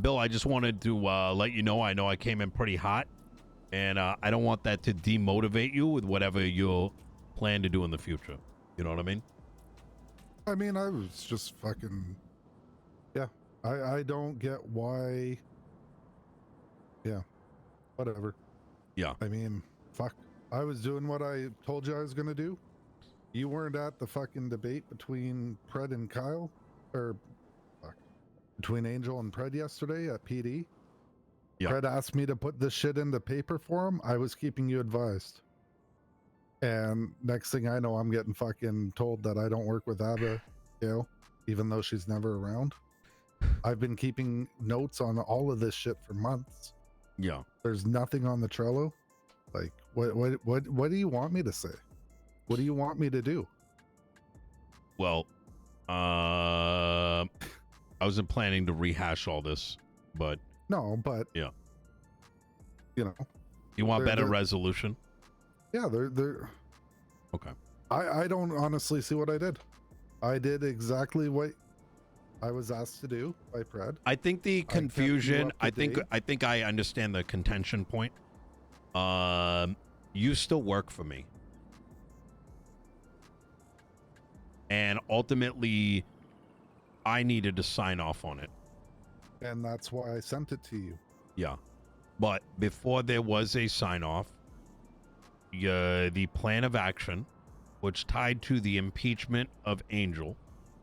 Bill, I just wanted to let you know. I know I came in pretty hot, and I don't want that to demotivate you with whatever you'll plan to do in the future. You know what I mean? I mean, I was just fucking, yeah. I don't get why. Yeah, whatever. Yeah. I mean, fuck. I was doing what I told you I was gonna do. You weren't at the fucking debate between Pred and Kyle, or fuck, between Angel and Pred yesterday at PD. Yeah. Pred asked me to put this shit into paper for him. I was keeping you advised. And next thing I know, I'm getting fucking told that I don't work with Abigail, even though she's never around. I've been keeping notes on all of this shit for months. Yeah. There's nothing on the Trello. Like, what do you want me to say? What do you want me to do? Well, I wasn't planning to rehash all this, but No, but yeah, you know, you want better resolution. Yeah, they're okay. I don't honestly see what I did. I did exactly what I was asked to do by Pred. I think the confusion. I think I understand the contention point. You still work for me, and ultimately, I needed to sign off on it, and that's why I sent it to you. Yeah, but before there was a sign off, the plan of action, which tied to the impeachment of Angel,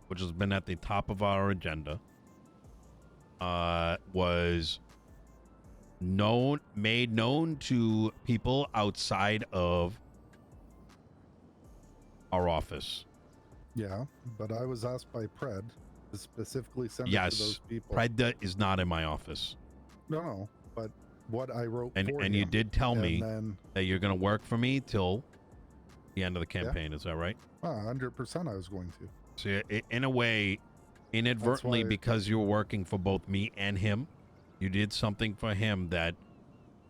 which has been at the top of our agenda, was made known to people outside of our office. Yeah, but I was asked by Pred to specifically send it to those people. Pred is not in my office. No, but what I wrote and you did tell me that you're going to work for me till the end of the campaign. Is that right? 100% I was going to. So in a way, inadvertently, because you were working for both me and him, you did something for him that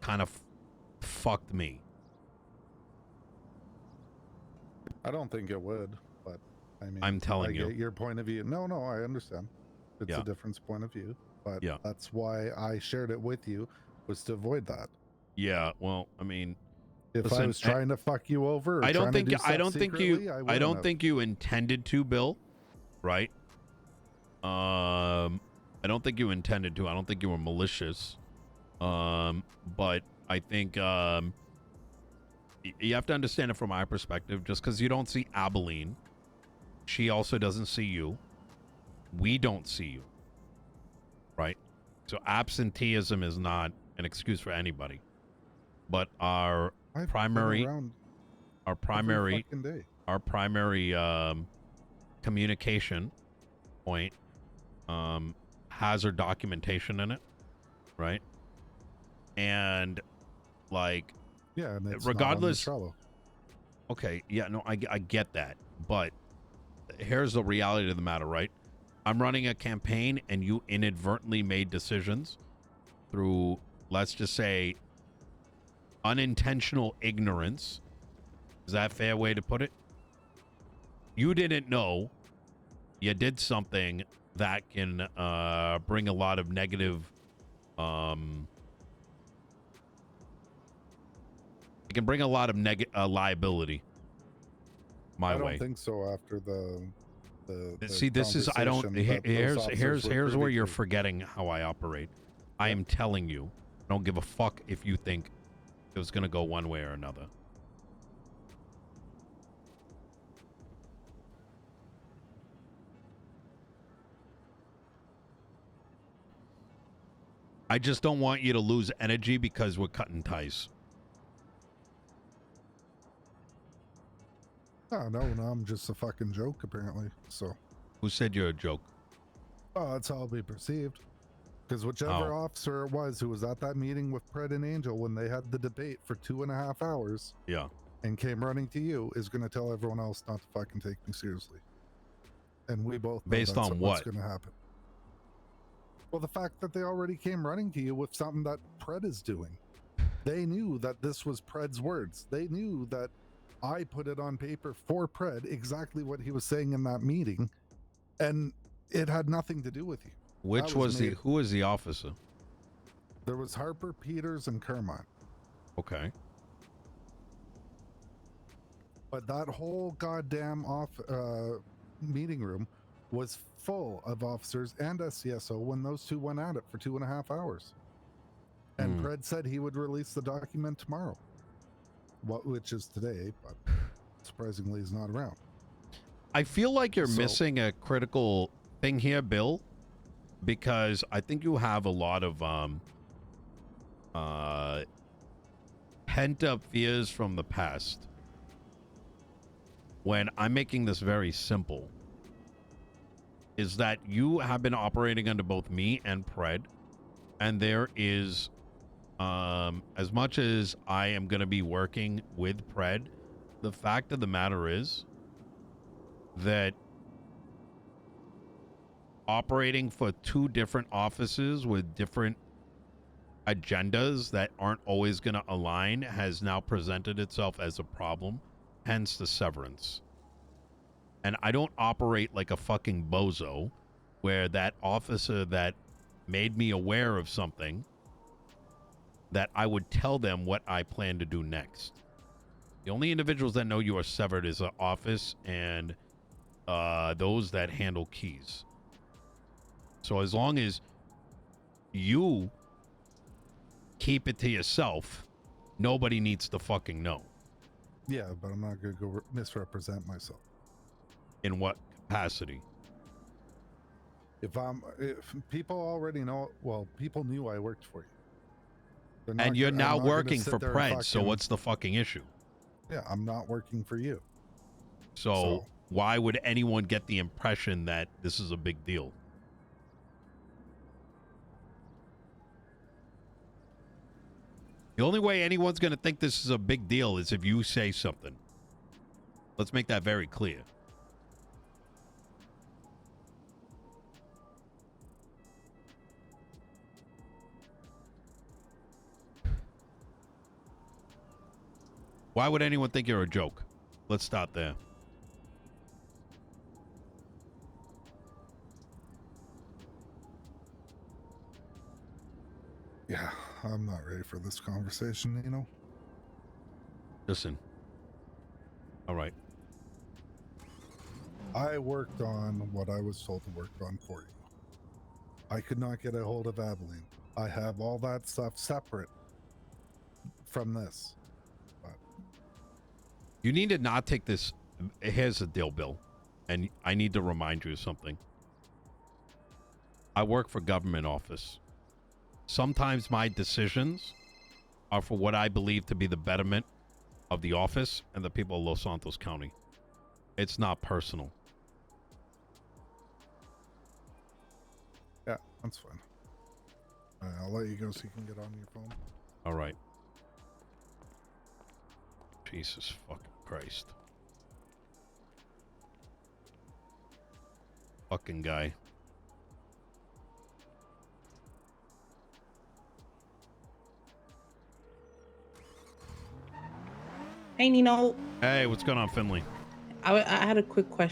kind of fucked me. I don't think it would, but I mean, I'm telling you. I get your point of view. No, I understand. It's a different point of view, but that's why I shared it with you, was to avoid that. Yeah, well, I mean, if I was trying to fuck you over, I don't think you intended to, Bill. Right? I don't think you intended to. I don't think you were malicious. But I think you have to understand it from my perspective. Just because you don't see Abilene, she also doesn't see you. We don't see you. Right? So absenteeism is not an excuse for anybody. But our primary communication point has her documentation in it, right? And like, yeah, and it's regardless. Not on the Trello. Okay, yeah, no, I get that, but here's the reality of the matter, right? I'm running a campaign, and you inadvertently made decisions through, let's just say, unintentional ignorance. Is that a fair way to put it? You didn't know. You did something that can bring a lot of negative. It can bring a lot of liability my way. I don't think so. After the see, this is I don't. Here's where you're forgetting how I operate. I am telling you, I don't give a fuck if you think it was going to go one way or another. I just don't want you to lose energy because we're cutting ties. Oh, no, I'm just a fucking joke, apparently. So, who said you're a joke? Oh, that's how I'll be perceived. Because whichever officer it was who was at that meeting with Pred and Angel when they had the debate for 2.5 hours, and came running to you, is going to tell everyone else not to fucking take me seriously. And we both know based on what's going to happen. Well, the fact that they already came running to you with something that Pred is doing. They knew that this was Pred's words. They knew that I put it on paper for Pred, exactly what he was saying in that meeting, and it had nothing to do with you. Which was the, who was the officer? There was Harper, Peters, and Kermont. Okay. But that whole goddamn meeting room was full of officers and SCSO when those two went at it for 2.5 hours. And Pred said he would release the document tomorrow, which is today, but surprisingly he's not around. I feel like you're missing a critical thing here, Bill, because I think you have a lot of pent-up fears from the past. When I'm making this very simple, is that you have been operating under both me and Pred, and there is, as much as I am going to be working with Pred, the fact of the matter is that operating for two different offices with different agendas that aren't always going to align has now presented itself as a problem, hence the severance. And I don't operate like a fucking bozo where that officer that made me aware of something that I would tell them what I plan to do next. The only individuals that know you are severed is the office and those that handle keys. So as long as you keep it to yourself, nobody needs to fucking know. Yeah, but I'm not going to go misrepresent myself. In what capacity? If people already know, well, people knew I worked for you. And you're now working for Pred, so what's the fucking issue? Yeah, I'm not working for you. So why would anyone get the impression that this is a big deal? The only way anyone's going to think this is a big deal is if you say something. Let's make that very clear. Why would anyone think you're a joke? Let's start there. Yeah, I'm not ready for this conversation, Nino. Listen. All right. I worked on what I was told to work on for you. I could not get a hold of Abilene. I have all that stuff separate from this. But you need to not take this. Here's the deal, Bill. And I need to remind you of something. I work for government office. Sometimes my decisions are for what I believe to be the betterment of the office and the people of Los Santos County. It's not personal. Yeah, that's fine. I'll let you go so you can get on your phone. All right. Jesus fucking Christ. Fucking guy. Hey, Nino. Hey, what's going on, Finley? I had a quick question.